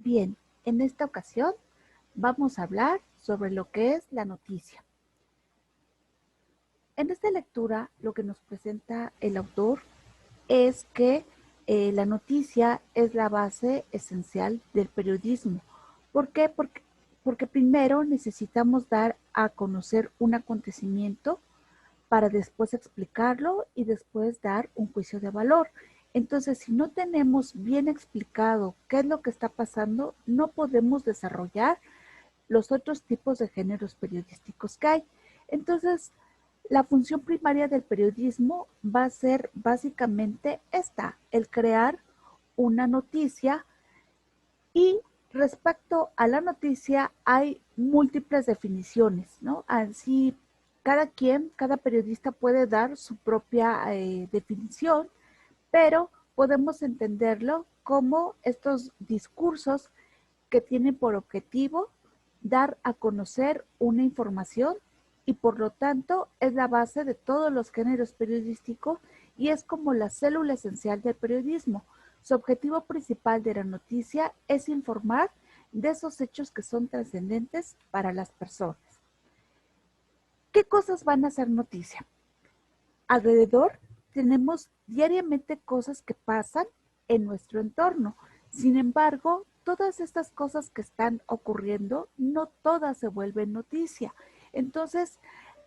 Bien, en esta ocasión vamos a hablar sobre lo que es la noticia. En esta lectura lo que nos presenta el autor es que la noticia es la base esencial del periodismo. ¿Por qué? Porque primero necesitamos dar a conocer un acontecimiento para después explicarlo y después dar un juicio de valor. Entonces, si no tenemos bien explicado qué es lo que está pasando, no podemos desarrollar los otros tipos de géneros periodísticos que hay. Entonces, la función primaria del periodismo va a ser básicamente esta, el crear una noticia, y respecto a la noticia hay múltiples definiciones, ¿no? Así, cada periodista puede dar su propia definición, pero podemos entenderlo como estos discursos que tienen por objetivo dar a conocer una información y por lo tanto es la base de todos los géneros periodísticos y es como la célula esencial del periodismo. Su objetivo principal de la noticia es informar de esos hechos que son trascendentes para las personas. ¿Qué cosas van a ser noticia? Alrededor tenemos diariamente cosas que pasan en nuestro entorno. Sin embargo, todas estas cosas que están ocurriendo, no todas se vuelven noticia. Entonces,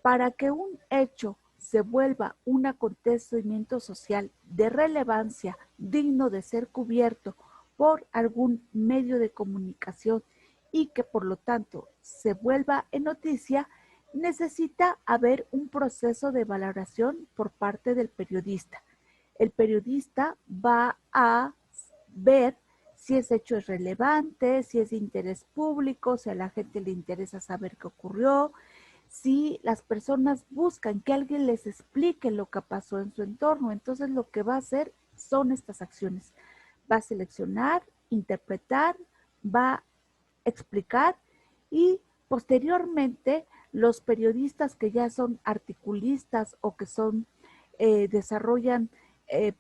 para que un hecho se vuelva un acontecimiento social de relevancia, digno de ser cubierto por algún medio de comunicación y que por lo tanto se vuelva en noticia, necesita haber un proceso de valoración por parte del periodista. El periodista va a ver si ese hecho es relevante, si es de interés público, si a la gente le interesa saber qué ocurrió, si las personas buscan que alguien les explique lo que pasó en su entorno. Entonces lo que va a hacer son estas acciones. Va a seleccionar, interpretar, va a explicar y posteriormente los periodistas que ya son articulistas o que son desarrollan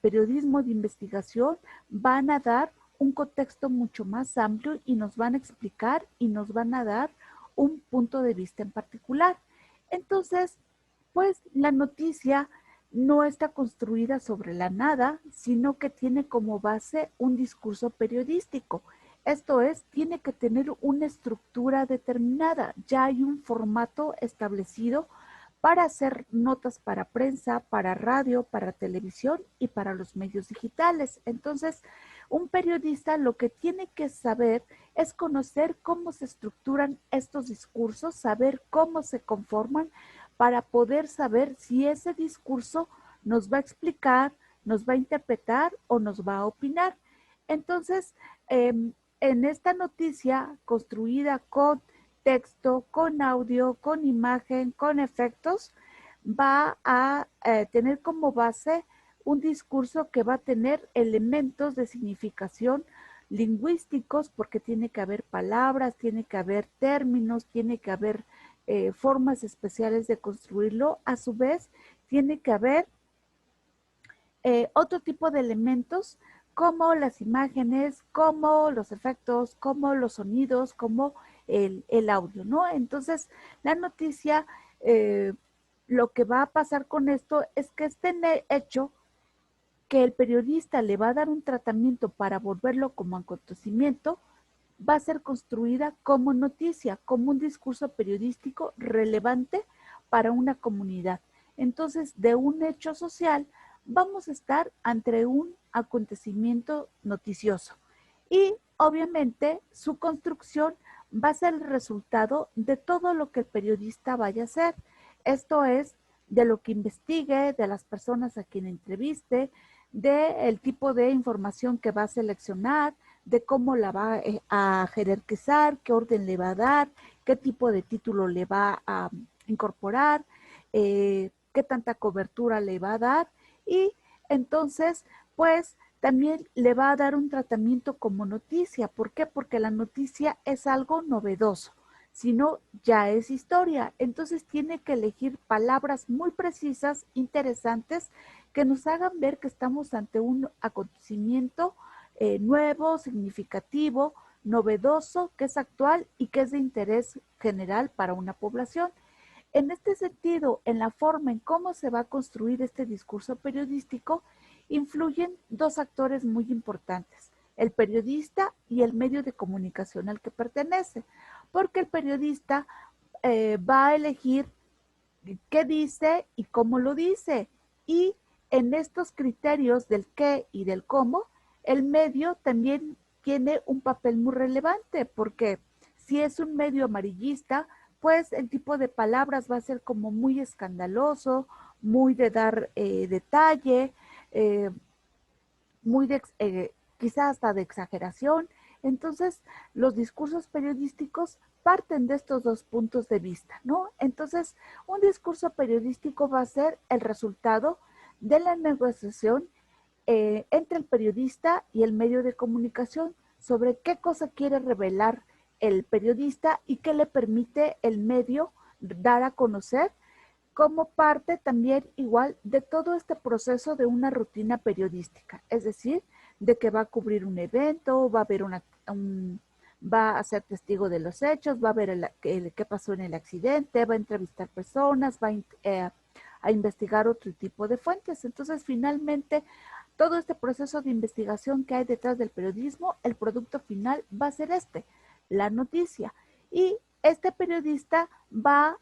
periodismo de investigación van a dar un contexto mucho más amplio y nos van a explicar y nos van a dar un punto de vista en particular. Entonces, pues la noticia no está construida sobre la nada, sino que tiene como base un discurso periodístico. Esto es, tiene que tener una estructura determinada. Ya hay un formato establecido para hacer notas para prensa, para radio, para televisión y para los medios digitales. Entonces, un periodista lo que tiene que saber es conocer cómo se estructuran estos discursos, saber cómo se conforman para poder saber si ese discurso nos va a explicar, nos va a interpretar o nos va a opinar. Entonces, en esta noticia construida con texto, con audio, con imagen, con efectos, va a tener como base un discurso que va a tener elementos de significación lingüísticos, porque tiene que haber palabras, tiene que haber términos, tiene que haber formas especiales de construirlo. A su vez, tiene que haber otro tipo de elementos como las imágenes, como los efectos, como los sonidos, como el audio, ¿no? Entonces, la noticia, lo que va a pasar con esto es que este hecho que el periodista le va a dar un tratamiento para volverlo como acontecimiento, va a ser construida como noticia, como un discurso periodístico relevante para una comunidad. Entonces, de un hecho social, vamos a estar ante un acontecimiento noticioso. Y obviamente su construcción va a ser el resultado de todo lo que el periodista vaya a hacer. Esto es, de lo que investigue, de las personas a quien entreviste, del tipo de información que va a seleccionar, de cómo la va a jerarquizar, qué orden le va a dar, qué tipo de título le va a incorporar, qué tanta cobertura le va a dar y entonces pues también le va a dar un tratamiento como noticia. ¿Por qué? Porque la noticia es algo novedoso, si no ya es historia. Entonces tiene que elegir palabras muy precisas, interesantes, que nos hagan ver que estamos ante un acontecimiento nuevo, significativo, novedoso, que es actual y que es de interés general para una población. En este sentido, en la forma en cómo se va a construir este discurso periodístico, influyen dos actores muy importantes, el periodista y el medio de comunicación al que pertenece, porque el periodista va a elegir qué dice y cómo lo dice. Y en estos criterios del qué y del cómo, el medio también tiene un papel muy relevante, porque si es un medio amarillista, pues el tipo de palabras va a ser como muy escandaloso, muy de dar detalle, eh, muy de, quizás hasta de exageración. Entonces, los discursos periodísticos parten de estos dos puntos de vista, ¿no? Entonces, un discurso periodístico va a ser el resultado de la negociación entre el periodista y el medio de comunicación sobre qué cosa quiere revelar el periodista y qué le permite el medio dar a conocer como parte también igual de todo este proceso de una rutina periodística, es decir, de que va a cubrir un evento, va a haber va a ser testigo de los hechos, va a ver qué pasó en el accidente, va a entrevistar personas, va a investigar otro tipo de fuentes. Entonces, finalmente, todo este proceso de investigación que hay detrás del periodismo, el producto final va a ser la noticia. Y este periodista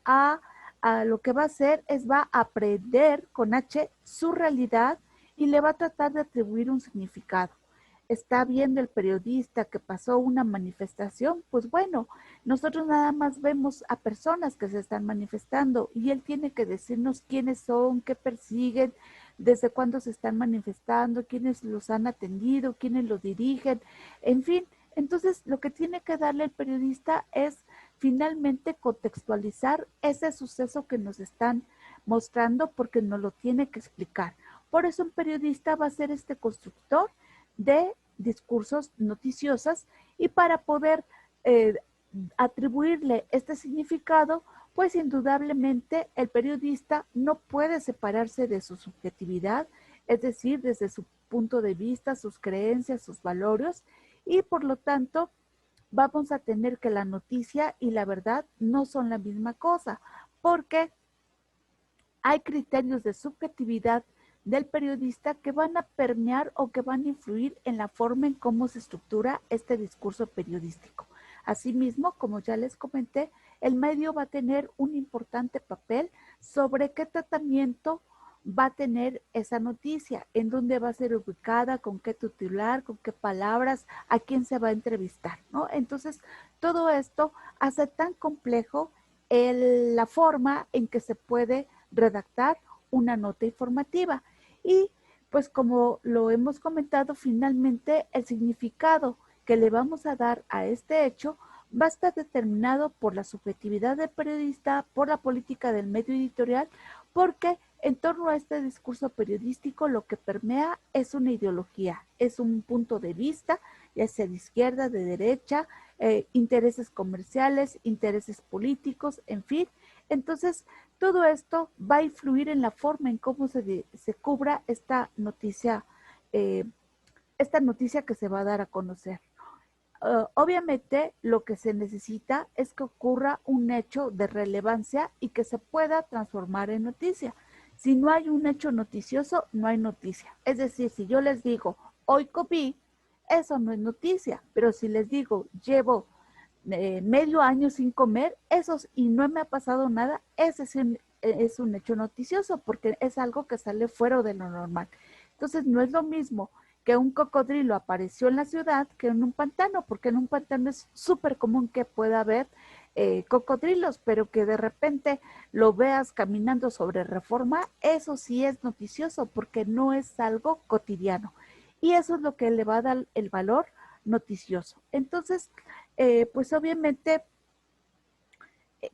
a lo que va a hacer es va a aprender con H su realidad y le va a tratar de atribuir un significado. Está viendo el periodista que pasó una manifestación, pues bueno, nosotros nada más vemos a personas que se están manifestando y él tiene que decirnos quiénes son, qué persiguen, desde cuándo se están manifestando, quiénes los han atendido, quiénes los dirigen, en fin. Entonces, lo que tiene que darle el periodista es finalmente contextualizar ese suceso que nos están mostrando porque nos lo tiene que explicar. Por eso un periodista va a ser este constructor de discursos noticiosos y para poder eh, atribuirle este significado, pues indudablemente el periodista no puede separarse de su subjetividad, es decir, desde su punto de vista, sus creencias, sus valores, y por lo tanto vamos a tener que la noticia y la verdad no son la misma cosa, porque hay criterios de subjetividad del periodista que van a permear o que van a influir en la forma en cómo se estructura este discurso periodístico. Asimismo, como ya les comenté, el medio va a tener un importante papel sobre qué tratamiento va a tener esa noticia, en dónde va a ser ubicada, con qué titular, con qué palabras, a quién se va a entrevistar, ¿no? Entonces, todo esto hace tan complejo la forma en que se puede redactar una nota informativa. Y pues como lo hemos comentado, finalmente el significado que le vamos a dar a este hecho va a estar determinado por la subjetividad del periodista, por la política del medio editorial, porque en torno a este discurso periodístico lo que permea es una ideología, es un punto de vista, ya sea de izquierda, de derecha, intereses comerciales, intereses políticos, en fin. Entonces, todo esto va a influir en la forma en cómo se cubra eh, esta noticia que se va a dar a conocer. Obviamente lo que se necesita es que ocurra un hecho de relevancia y que se pueda transformar en noticia. Si no hay un hecho noticioso, no hay noticia. Es decir, si yo les digo, hoy comí, eso no es noticia, pero si les digo, llevo medio año sin comer, y no me ha pasado nada, ese es un hecho noticioso porque es algo que sale fuera de lo normal. Entonces no es lo mismo que un cocodrilo apareció en la ciudad que en un pantano, porque en un pantano es súper común que pueda haber cocodrilos, pero que de repente lo veas caminando sobre Reforma, eso sí es noticioso porque no es algo cotidiano. Y eso es lo que le va a dar el valor noticioso. Entonces, pues obviamente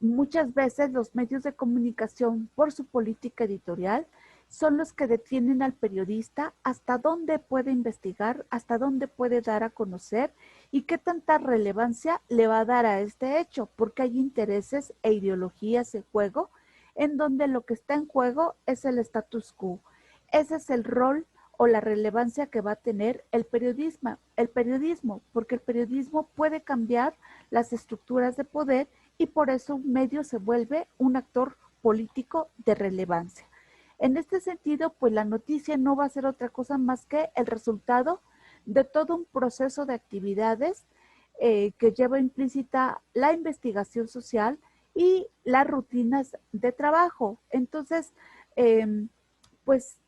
muchas veces los medios de comunicación, por su política editorial, son los que detienen al periodista hasta dónde puede investigar, hasta dónde puede dar a conocer y qué tanta relevancia le va a dar a este hecho, porque hay intereses e ideologías en juego, en donde lo que está en juego es el status quo. Ese es el rol o la relevancia que va a tener el periodismo, porque el periodismo puede cambiar las estructuras de poder y por eso un medio se vuelve un actor político de relevancia. En este sentido, pues la noticia no va a ser otra cosa más que el resultado de todo un proceso de actividades que lleva implícita la investigación social y las rutinas de trabajo. Entonces, pues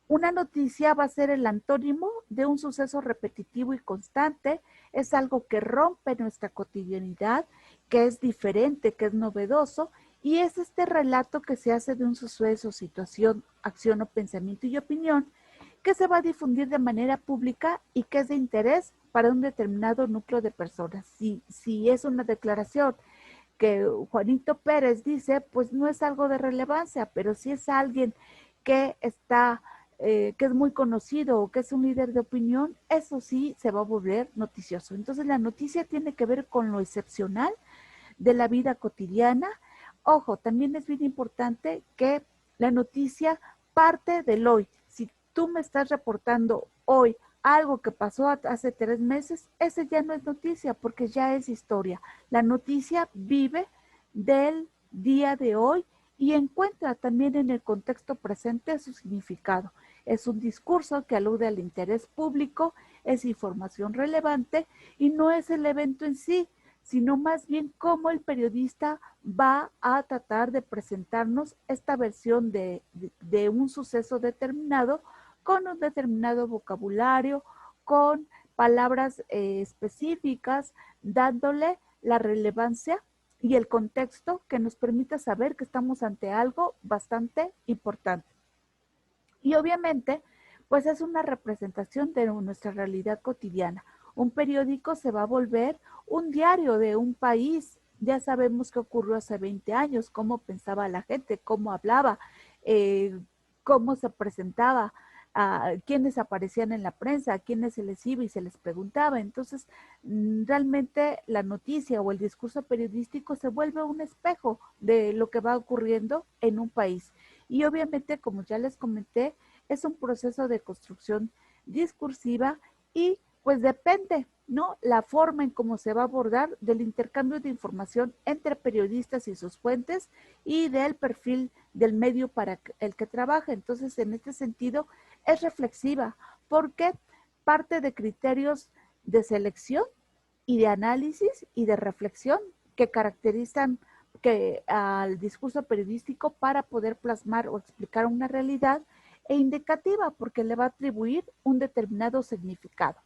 una noticia va a ser el antónimo de un suceso repetitivo y constante, es algo que rompe nuestra cotidianidad, que es diferente, que es novedoso, y es este relato que se hace de un suceso, situación, acción o pensamiento y opinión que se va a difundir de manera pública y que es de interés para un determinado núcleo de personas. Si es una declaración que Juanito Pérez dice, pues no es algo de relevancia, pero si es alguien que está, que es muy conocido o que es un líder de opinión, eso sí se va a volver noticioso. Entonces la noticia tiene que ver con lo excepcional de la vida cotidiana. Ojo, también es bien importante que la noticia parte del hoy. Si tú me estás reportando hoy algo que pasó hace 3 meses, ese ya no es noticia porque ya es historia. La noticia vive del día de hoy y encuentra también en el contexto presente su significado. Es un discurso que alude al interés público, es información relevante y no es el evento en sí, sino más bien cómo el periodista va a tratar de presentarnos esta versión de un suceso determinado con un determinado vocabulario, con palabras específicas, dándole la relevancia y el contexto que nos permita saber que estamos ante algo bastante importante. Y obviamente, pues es una representación de nuestra realidad cotidiana. Un periódico se va a volver un diario de un país. Ya sabemos qué ocurrió hace 20 años, cómo pensaba la gente, cómo hablaba, eh, cómo se presentaba, a quiénes aparecían en la prensa, a quiénes se les iba y se les preguntaba. Entonces, realmente la noticia o el discurso periodístico se vuelve un espejo de lo que va ocurriendo en un país. Y obviamente, como ya les comenté, es un proceso de construcción discursiva y pues depende, ¿no? La forma en cómo se va a abordar del intercambio de información entre periodistas y sus fuentes y del perfil del medio para el que trabaja. Entonces, en este sentido, es reflexiva porque parte de criterios de selección y de análisis y de reflexión que caracterizan que al discurso periodístico para poder plasmar o explicar una realidad e indicativa porque le va a atribuir un determinado significado.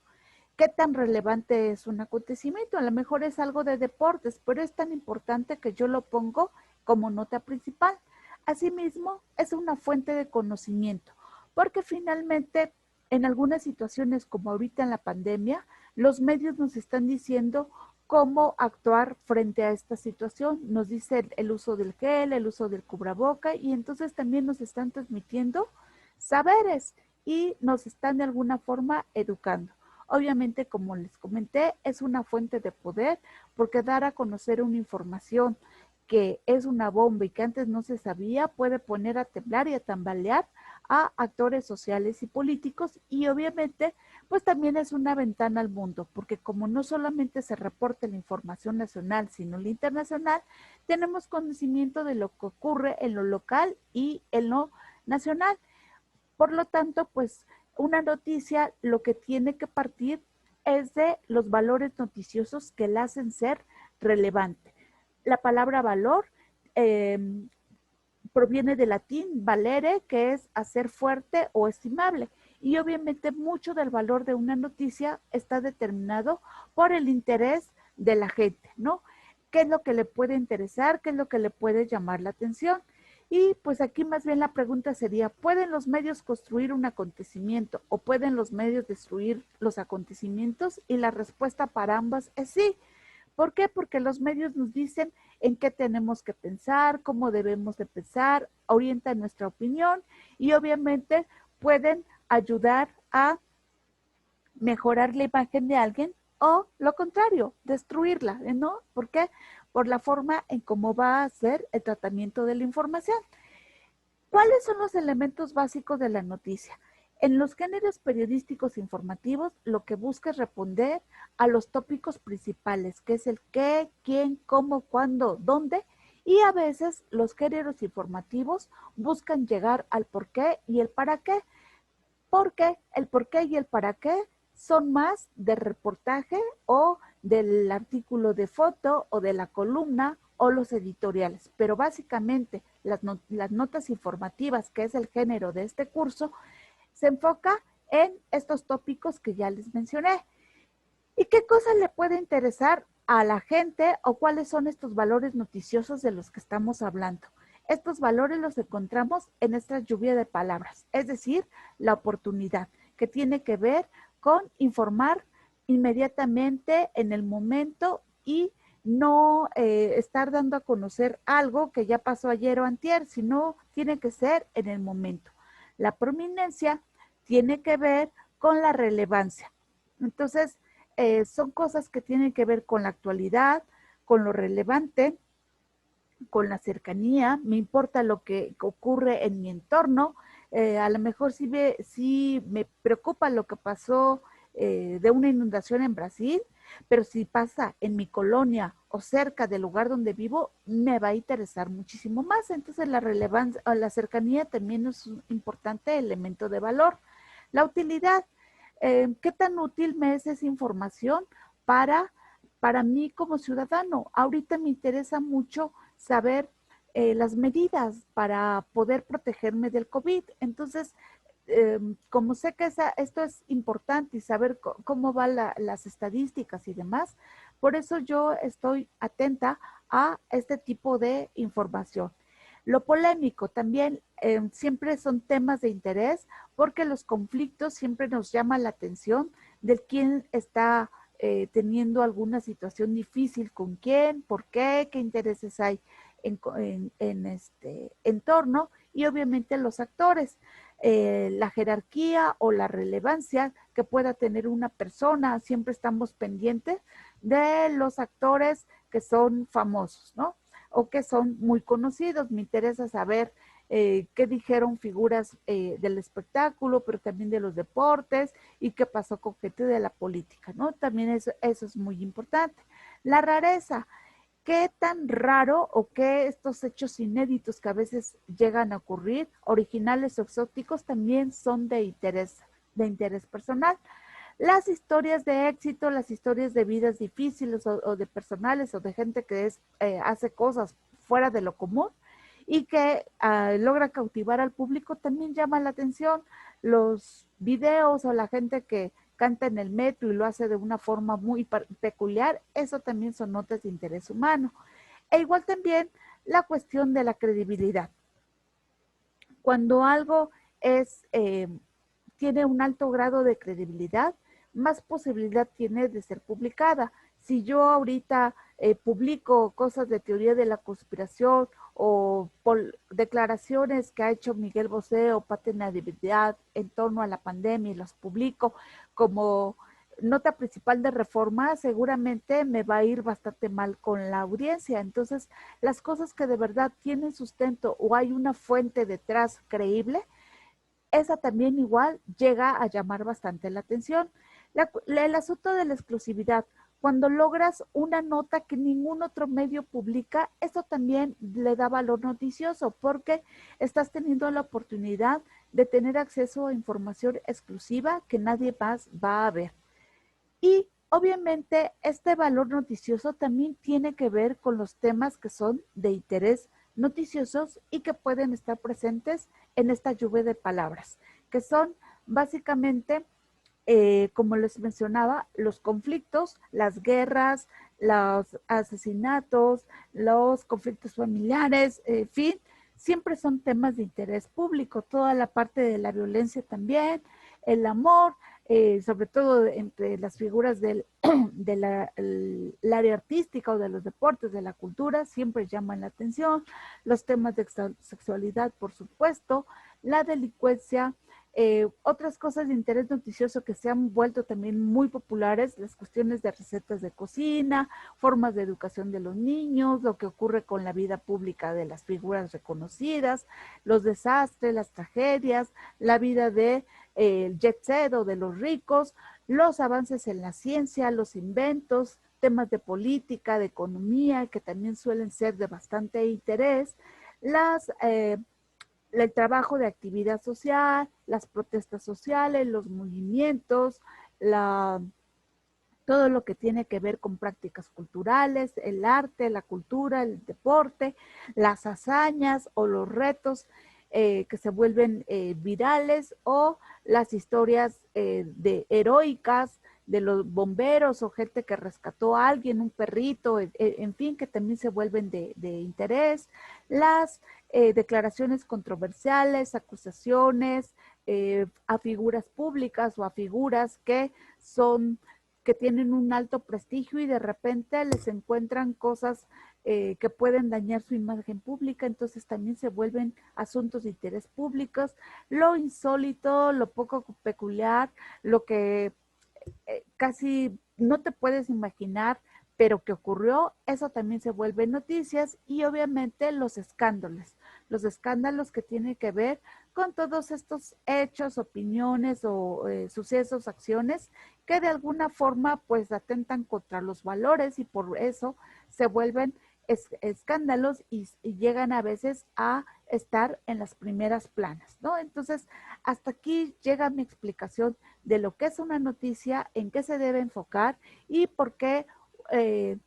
¿Qué tan relevante es un acontecimiento? A lo mejor es algo de deportes, pero es tan importante que yo lo pongo como nota principal. Asimismo, es una fuente de conocimiento, porque finalmente en algunas situaciones como ahorita en la pandemia, los medios nos están diciendo cómo actuar frente a esta situación. Nos dice el uso del gel, el uso del cubreboca y entonces también nos están transmitiendo saberes y nos están de alguna forma educando. Obviamente, como les comenté, es una fuente de poder porque dar a conocer una información que es una bomba y que antes no se sabía puede poner a temblar y a tambalear a actores sociales y políticos y obviamente pues también es una ventana al mundo porque como no solamente se reporta la información nacional sino la internacional, tenemos conocimiento de lo que ocurre en lo local y en lo nacional. Por lo tanto, pues una noticia lo que tiene que partir es de los valores noticiosos que la hacen ser relevante. La palabra valor eh, proviene del latín valere, que es hacer fuerte o estimable. Y obviamente mucho del valor de una noticia está determinado por el interés de la gente, ¿no? ¿Qué es lo que le puede interesar? ¿Qué es lo que le puede llamar la atención? Y pues aquí más bien la pregunta sería, ¿pueden los medios construir un acontecimiento o pueden los medios destruir los acontecimientos? Y la respuesta para ambas es sí. ¿Por qué? Porque los medios nos dicen en qué tenemos que pensar, cómo debemos de pensar, orientan nuestra opinión y obviamente pueden ayudar a mejorar la imagen de alguien o lo contrario, destruirla, ¿no? ¿Por qué? Por la forma en cómo va a ser el tratamiento de la información. ¿Cuáles son los elementos básicos de la noticia? En los géneros periodísticos informativos, lo que busca es responder a los tópicos principales, que es el qué, quién, cómo, cuándo, dónde, y a veces los géneros informativos buscan llegar al por qué y el para qué, porque el por qué y el para qué son más de reportaje o del artículo de foto o de la columna o los editoriales, pero básicamente las notas informativas, que es el género de este curso, se enfoca en estos tópicos que ya les mencioné. ¿Y qué cosas le puede interesar a la gente o cuáles son estos valores noticiosos de los que estamos hablando? Estos valores los encontramos en esta lluvia de palabras, es decir, la oportunidad, que tiene que ver con informar inmediatamente en el momento y no estar dando a conocer algo que ya pasó ayer o antier, sino tiene que ser en el momento. La prominencia tiene que ver con la relevancia. Entonces, son cosas que tienen que ver con la actualidad, con lo relevante, con la cercanía, me importa lo que ocurre en mi entorno, a lo mejor sí me preocupa lo que pasó de una inundación en Brasil, pero si pasa en mi colonia o cerca del lugar donde vivo, me va a interesar muchísimo más. Entonces la relevancia, la cercanía también es un importante elemento de valor. La utilidad, ¿qué tan útil me es esa información para, para mí como ciudadano? Ahorita me interesa mucho saber las medidas para poder protegerme del COVID. Entonces, como sé que esto es importante y saber cómo van las estadísticas y demás, por eso yo estoy atenta a este tipo de información. Lo polémico también siempre son temas de interés porque los conflictos siempre nos llaman la atención de quién está teniendo alguna situación difícil con quién, por qué intereses hay en este entorno y obviamente los actores, la jerarquía o la relevancia que pueda tener una persona, siempre estamos pendientes de los actores que son famosos, ¿no? O que son muy conocidos. Me interesa saber qué dijeron figuras del espectáculo, pero también de los deportes y qué pasó con gente de la política, ¿no? También eso es muy importante. La rareza, qué tan raro o qué estos hechos inéditos que a veces llegan a ocurrir, originales o exóticos, también son de interés personal. Las historias de éxito, las historias de vidas difíciles o de personales o de gente que hace cosas fuera de lo común y que logra cautivar al público, también llama la atención. Los videos o la gente que canta en el metro y lo hace de una forma muy peculiar, eso también son notas de interés humano. E igual también la cuestión de la credibilidad. Cuando algo tiene un alto grado de credibilidad, más posibilidad tiene de ser publicada. Si yo ahorita publico cosas de teoría de la conspiración o declaraciones que ha hecho Miguel Bosé o Pati Natividad en torno a la pandemia y las publico como nota principal de Reforma, seguramente me va a ir bastante mal con la audiencia. Entonces, las cosas que de verdad tienen sustento o hay una fuente detrás creíble, esa también igual llega a llamar bastante la atención. El asunto de la exclusividad, cuando logras una nota que ningún otro medio publica, eso también le da valor noticioso porque estás teniendo la oportunidad de tener acceso a información exclusiva que nadie más va a ver. Y obviamente este valor noticioso también tiene que ver con los temas que son de interés noticiosos y que pueden estar presentes en esta lluvia de palabras, que son básicamente, como les mencionaba, los conflictos, las guerras, los asesinatos, los conflictos familiares, en fin, siempre son temas de interés público, toda la parte de la violencia también, el amor, sobre todo entre las figuras del área artística o de los deportes, de la cultura, siempre llaman la atención, los temas de sexualidad, por supuesto, la delincuencia, Otras cosas de interés noticioso que se han vuelto también muy populares, las cuestiones de recetas de cocina, formas de educación de los niños, lo que ocurre con la vida pública de las figuras reconocidas, los desastres, las tragedias, la vida de el jet set o de los ricos, los avances en la ciencia, los inventos, temas de política, de economía, que también suelen ser de bastante interés, las el trabajo de actividad social, las protestas sociales, los movimientos, la, todo lo que tiene que ver con prácticas culturales, el arte, la cultura, el deporte, las hazañas o los retos que se vuelven virales o las historias de heroicas de los bomberos o gente que rescató a alguien, un perrito, en fin, que también se vuelven de interés, las declaraciones controversiales, acusaciones a figuras públicas o a figuras que tienen un alto prestigio y de repente les encuentran cosas que pueden dañar su imagen pública, entonces también se vuelven asuntos de interés públicos, lo insólito, lo poco peculiar, lo que casi no te puedes imaginar, pero que ocurrió, eso también se vuelve noticias y obviamente los escándalos que tienen que ver con todos estos hechos, opiniones o sucesos, acciones que de alguna forma pues atentan contra los valores y por eso se vuelven escándalos y llegan a veces a estar en las primeras planas, ¿no? Entonces, hasta aquí llega mi explicación de lo que es una noticia, en qué se debe enfocar y por qué eh,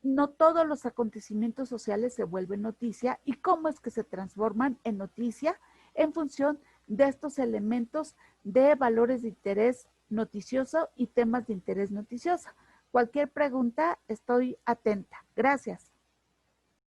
no todos los acontecimientos sociales se vuelven noticia y cómo es que se transforman en noticia en función de estos elementos de valores de interés noticioso y temas de interés noticioso. Cualquier pregunta, estoy atenta. Gracias.